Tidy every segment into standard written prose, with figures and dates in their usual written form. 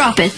Drop it.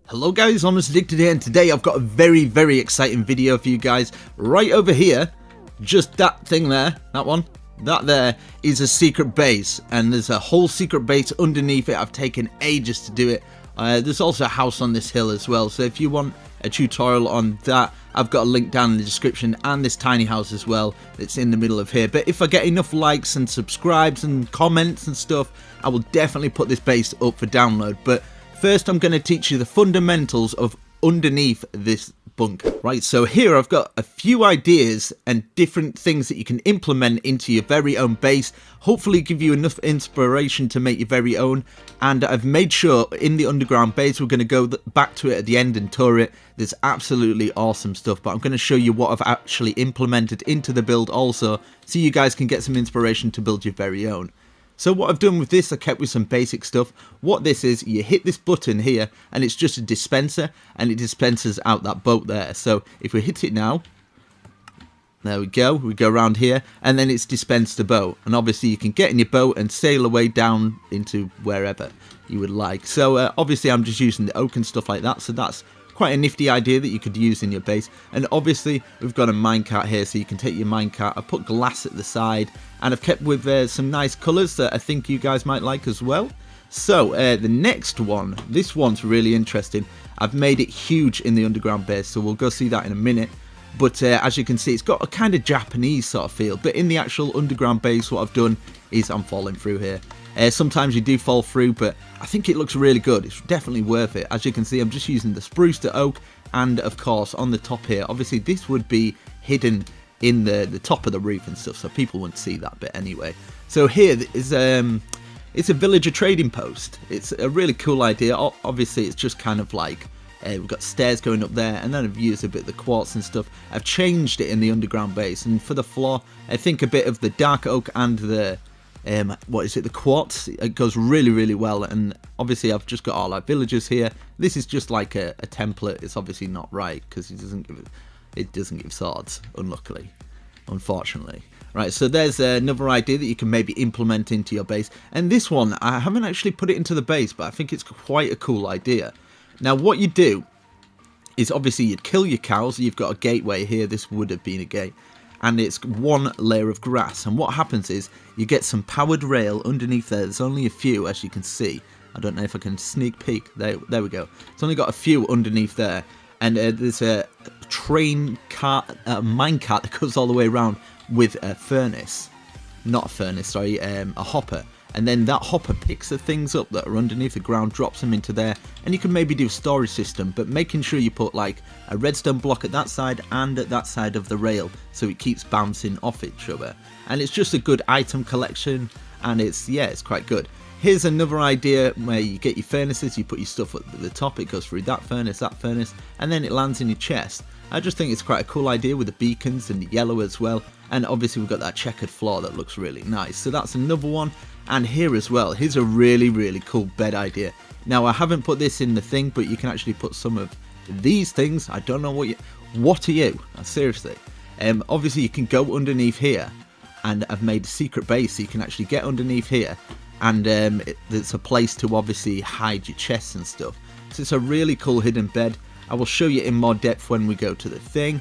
Hello guys, Honest Addicted here, and today I've got a very exciting video for you guys. Right over here, just that thing there, that one, that there is a secret base, and there's a whole secret base underneath it. I've taken ages to do it. There's also a house on this hill as well, so if you want a tutorial on that, I've got a link down in the description, and this tiny house as well that's in the middle of here. But if I get enough likes and subscribes and comments and stuff, I will definitely put this base up for download. But first I'm going to teach you the fundamentals of underneath this bunker. Right, so here I've got a few ideas and different things that you can implement into your very own base, hopefully give you enough inspiration to make your very own. And I've made sure in the underground base, we're going to go back to it at the end and tour it. There's absolutely awesome stuff, but I'm going to show you what I've actually implemented into the build also, so you guys can get some inspiration to build your very own. So what I've done with this, I kept with some basic stuff. What this is, you hit this button here, and it's just a dispenser, and it dispenses out that boat there. So if we hit it now, there we go around here, and then it's dispensed the boat. And obviously you can get in your boat and sail away down into wherever you would like. So obviously I'm just using the oak and stuff like that, so that's quite a nifty idea that you could use in your base. And obviously we've got a minecart here, so you can take your minecart. I put glass at the side, and I've kept with some nice colours that I think you guys might like as well. So the next one, this one's really interesting. I've made it huge in the underground base, so we'll go see that in a minute. But as you can see, it's got a kind of Japanese sort of feel, but in the actual underground base, what I've done is I'm falling through here. Sometimes you do fall through, but I think it looks really good. It's definitely worth it. As you can see, I'm just using the spruce to oak, and of course on the top here, obviously this would be hidden in the top of the roof and stuff, so people wouldn't see that bit anyway. So here is it's a villager trading post. It's a really cool idea. Obviously it's just kind of like we've got stairs going up there, and then I've used a bit of the quartz and stuff. I've changed it in the underground base, and for the floor I think a bit of the dark oak and the what is it, the quartz, it goes really well. And obviously I've just got all our villagers here. This is just like a template. It's obviously not right because it doesn't give swords, unfortunately. Right, so there's another idea that you can maybe implement into your base. And this one, I haven't actually put it into the base, but I think it's quite a cool idea. Now what you do is obviously you'd kill your cows. You've got a gateway here. This would have been a gate. And it's one layer of grass, and what happens is you get some powered rail underneath there. There's only a few, as you can see. I don't know if I can sneak peek. There we go. It's only got a few underneath there, and there's a train cart, a mine cart that goes all the way around with a furnace, not a furnace, sorry, a hopper. And then that hopper picks the things up that are underneath the ground, drops them into there, and you can maybe do a storage system, but making sure you put like a redstone block at that side and at that side of the rail, so it keeps bouncing off each other. And it's just a good item collection, and it's quite good. Here's another idea where you get your furnaces, you put your stuff at the top, it goes through that furnace, and then it lands in your chest. I just think it's quite a cool idea with the beacons and the yellow as well. And obviously we've got that checkered floor that looks really nice. So that's another one. And here as well, here's a really cool bed idea. Now I haven't put this in the thing, but you can actually put some of these things. I don't know what are you? Seriously. Obviously you can go underneath here, and I've made a secret base so you can actually get underneath here, and there's a place to obviously hide your chests and stuff. So it's a really cool hidden bed. I will show you in more depth when we go to the thing.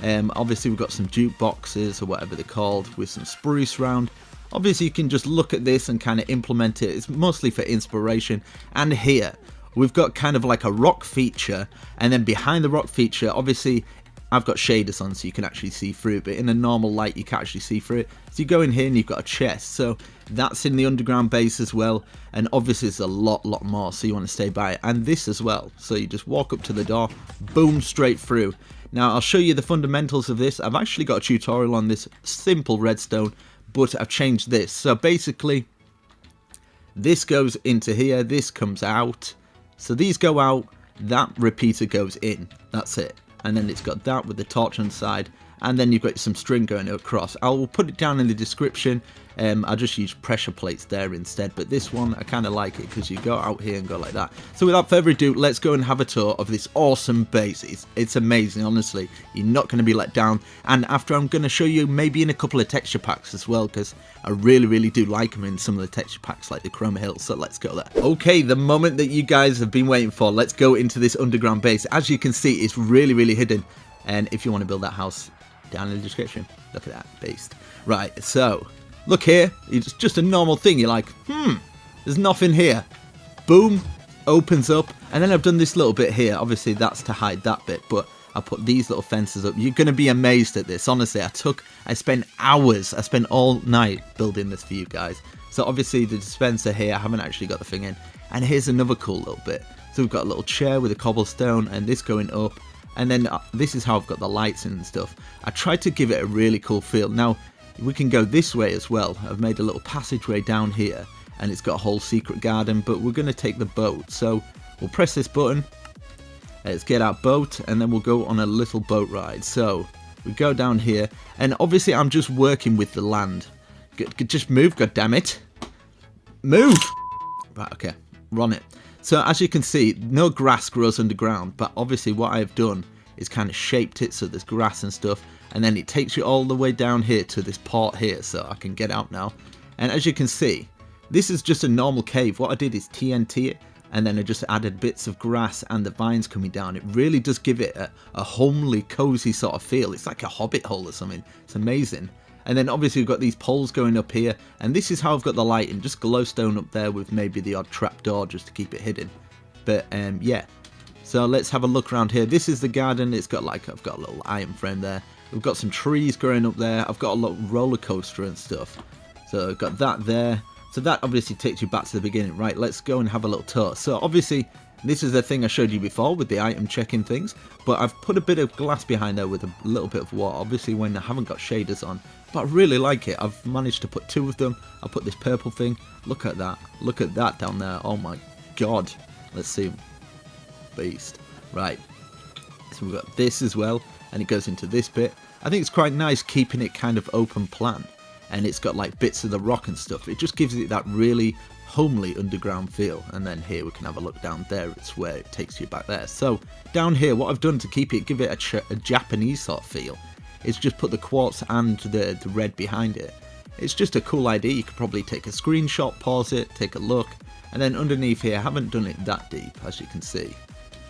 Obviously we've got some jukeboxes or whatever they're called with some spruce round. Obviously you can just look at this and kind of implement it. It's mostly for inspiration. And here we've got kind of like a rock feature, and then behind the rock feature, obviously I've got shaders on so you can actually see through it, but in a normal light you can't actually see through it. So you go in here and you've got a chest, so that's in the underground base as well. And obviously there's a lot more, so you want to stay by it. And this as well, so you just walk up to the door, boom, straight through. Now I'll show you the fundamentals of this. I've actually got a tutorial on this simple redstone, but I've changed this. So basically this goes into here, this comes out, so these go out, that repeater goes in, that's it. And then it's got that with the torch on the side, and then you've got some string going across. I will put it down in the description. I'll just use pressure plates there instead, but this one I kind of like it because you go out here and go like that. So without further ado, let's go and have a tour of this awesome base. It's amazing, honestly. You're not going to be let down. And after, I'm going to show you maybe in a couple of texture packs as well, because I really do like them in some of the texture packs like the Chroma Hills. So let's go there. Okay, the moment that you guys have been waiting for. Let's go into this underground base. As you can see, it's really hidden. And if you want to build that house, down in the description. Look at that, based. Right, so look here, it's just a normal thing. You're like, there's nothing here. Boom, opens up, and then I've done this little bit here. Obviously that's to hide that bit, but I put these little fences up. You're going to be amazed at this. Honestly, I spent hours, I spent all night building this for you guys. So obviously the dispenser here, I haven't actually got the thing in. And here's another cool little bit. So we've got a little chair with a cobblestone and this going up. And then this is how I've got the lights and stuff. I tried to give it a really cool feel. Now, we can go this way as well. I've made a little passageway down here, and it's got a whole secret garden, but we're going to take the boat. So we'll press this button. Let's get our boat, and then we'll go on a little boat ride. So we go down here, and obviously I'm just working with the land. Just move, goddammit. Move! Right, okay, we're on it. So as you can see, no grass grows underground, but obviously what I've done is kind of shaped it so there's grass and stuff, and then it takes you all the way down here to this port here, so I can get out now. And as you can see, this is just a normal cave. What I did is TNT it, and then I just added bits of grass and the vines coming down. It really does give it a homely, cozy sort of feel. It's like a hobbit hole or something. It's amazing. And then obviously we've got these poles going up here, and this is how I've got the lighting, just glowstone up there with maybe the odd trapdoor just to keep it hidden. But yeah, so let's have a look around here. This is the garden. It's got like, I've got a little iron frame there. We've got some trees growing up there. I've got a little roller coaster and stuff. So I've got that there. So that obviously takes you back to the beginning. Right, let's go and have a little tour. So obviously this is the thing I showed you before with the item checking things, but I've put a bit of glass behind there with a little bit of water, obviously when I haven't got shaders on, but I really like it. I've managed to put two of them. I put this purple thing. Look at that down there. Oh my god. Let's see. Beast. Right, so we've got this as well, and it goes into this bit. I think it's quite nice keeping it kind of open plan, and it's got like bits of the rock and stuff. It just gives it that really homely underground feel. And then here we can have a look down there. It's where it takes you back there. So down here, what I've done to keep it, give it a Japanese sort of feel, is just put the quartz and the red behind it. It's just a cool idea. You could probably take a screenshot, pause it, take a look, and then underneath here, I haven't done it that deep as you can see,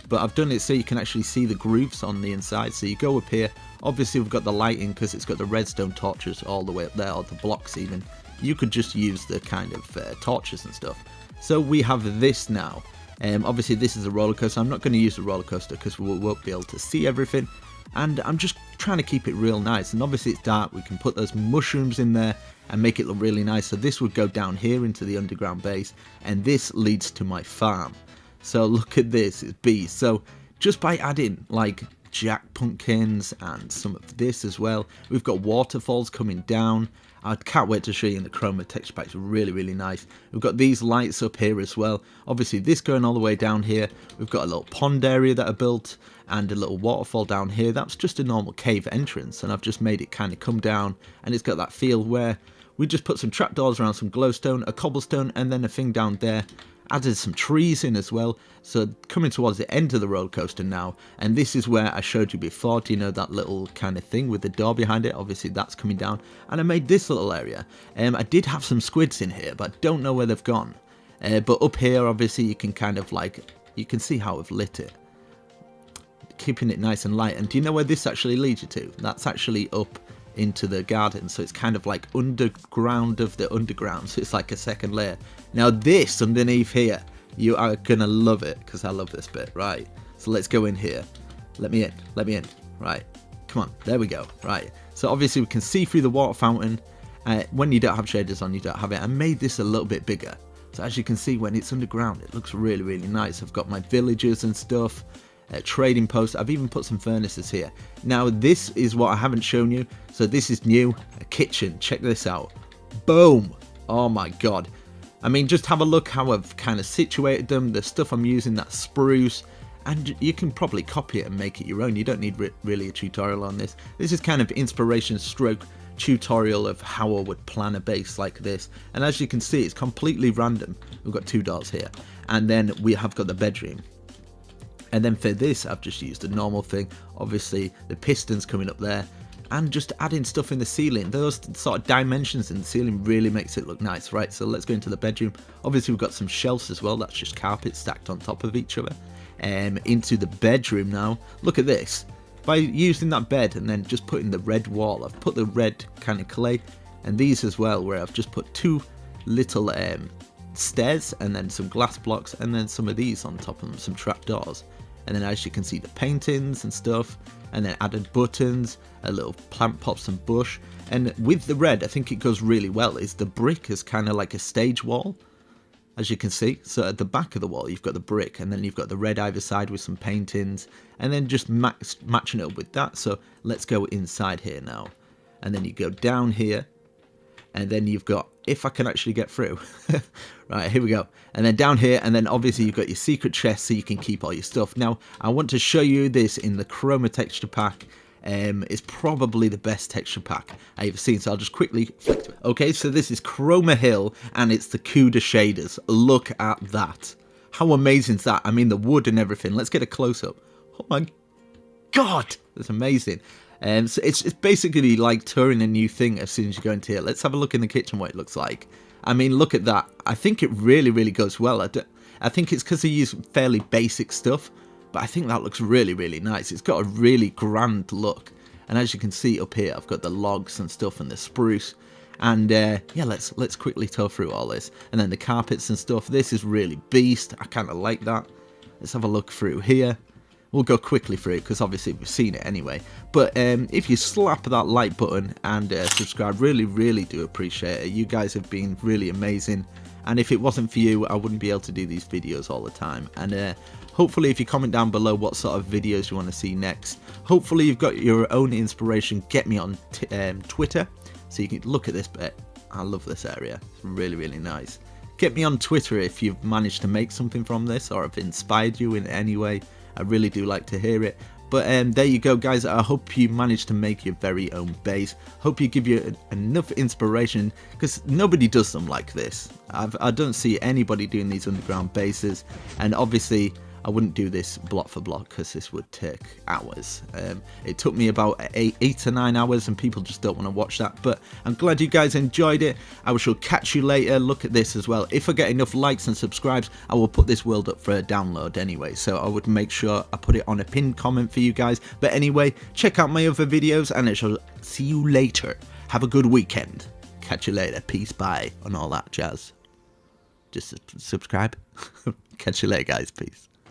but I've done it so you can actually see the grooves on the inside. So you go up here, obviously we've got the lighting because it's got the redstone torches all the way up there, or the blocks even. You could just use the kind of torches and stuff. So we have this now. Obviously this is a roller coaster. I'm not going to use the roller coaster because we won't be able to see everything, and I'm just trying to keep it real nice. And obviously it's dark. We can put those mushrooms in there and make it look really nice. So this would go down here into the underground base, and this leads to my farm. So look at this, it's bees. So just by adding like jack pumpkins and some of this as well, we've got waterfalls coming down. I can't wait to show you in the chroma texture pack. It's really nice. We've got these lights up here as well. Obviously this going all the way down here. We've got a little pond area that I built and a little waterfall down here. That's just a normal cave entrance, and I've just made it kind of come down, and it's got that feel where we just put some trapdoors around, some glowstone, a cobblestone, and then a thing down there. Added some trees in as well. So coming towards the end of the roller coaster now, and this is where I showed you before. Do you know that little kind of thing with the door behind it? Obviously that's coming down, and I made this little area. I did have some squids in here, but I don't know where they've gone. But up here obviously you can kind of like, you can see how I've lit it, keeping it nice and light. And do you know where this actually leads you to? That's actually up into the garden, so it's kind of like underground of the underground, so it's like a second layer. Now this underneath here, you are gonna love it because I love this bit. Right, so let's go in here. Let me in. Right, come on, there we go. Right, so obviously we can see through the water fountain. When you don't have shaders on, you don't have it. I made this a little bit bigger, so as you can see, when it's underground, it looks really nice. I've got my villagers and stuff, trading posts. I've even put some furnaces here. Now this is what I haven't shown you, so this is new. A kitchen. Check this out. Boom. Oh my god. I mean, just have a look how I've kind of situated them. The stuff I'm using, that spruce, and you can probably copy it and make it your own. You don't need really a tutorial on this. This is kind of inspiration stroke tutorial of how I would plan a base like this. And as you can see, it's completely random. We've got 2 doors here, and then we have got the bedroom. And then for this, I've just used a normal thing. Obviously, the pistons coming up there, and just adding stuff in the ceiling. Those sort of dimensions in the ceiling really makes it look nice, right? So let's go into the bedroom. Obviously, we've got some shelves as well. That's just carpet stacked on top of each other. Into the bedroom now. Look at this. By using that bed and then just putting the red wall, I've put the red kind of clay, and these as well, where I've just put 2 little stairs and then some glass blocks, and then some of these on top of them, some trapdoors. And then as you can see, the paintings and stuff, and then added buttons, a little plant pot, some bush. And with the red, I think it goes really well, is the brick is kind of like a stage wall, as you can see. So at the back of the wall, you've got the brick, and then you've got the red either side with some paintings, and then just matching it up with that. So let's go inside here now. And then you go down here, and then you've got, if I can actually get through, right, here we go. And then down here, and then obviously you've got your secret chest so you can keep all your stuff. Now, I want to show you this in the Chroma texture pack. It's probably the best texture pack I've ever seen, so I'll just quickly flick to it. Okay, so this is Chroma Hill, and it's the CUDA shaders. Look at that. How amazing is that? I mean, the wood and everything. Let's get a close-up. Oh my god, that's amazing. So it's basically like touring a new thing as soon as you go into here. Let's have a look in the kitchen what it looks like. I mean, look at that. I think it really, really goes well. I think it's because they use fairly basic stuff, but I think that looks really, really nice. It's got a really grand look. And as you can see up here, I've got the logs and stuff and the spruce. And yeah, let's quickly tow through all this. And then the carpets and stuff. This is really beast. I kind of like that. Let's have a look through here. We'll go quickly through it because obviously we've seen it anyway. But if you slap that like button and subscribe, really do appreciate it. You guys have been really amazing. And if it wasn't for you, I wouldn't be able to do these videos all the time. And hopefully if you comment down below what sort of videos you want to see next. Hopefully you've got your own inspiration. Get me on Twitter so you can look at this bit. I love this area. It's really nice. Get me on Twitter if you've managed to make something from this or have inspired you in any way. I really do like to hear it. But there you go, guys. I hope you manage to make your very own base. Hope you give you enough inspiration, because nobody does them like this. I don't see anybody doing these underground bases, and obviously I wouldn't do this block for block because this would take hours. It took me about 8 to 9 hours, and people just don't want to watch that. But I'm glad you guys enjoyed it. I shall catch you later. Look at this as well. If I get enough likes and subscribes, I will put this world up for a download anyway. So I would make sure I put it on a pinned comment for you guys. But anyway, check out my other videos, and I shall see you later. Have a good weekend. Catch you later. Peace, bye, and all that jazz. Just subscribe. Catch you later, guys. Peace.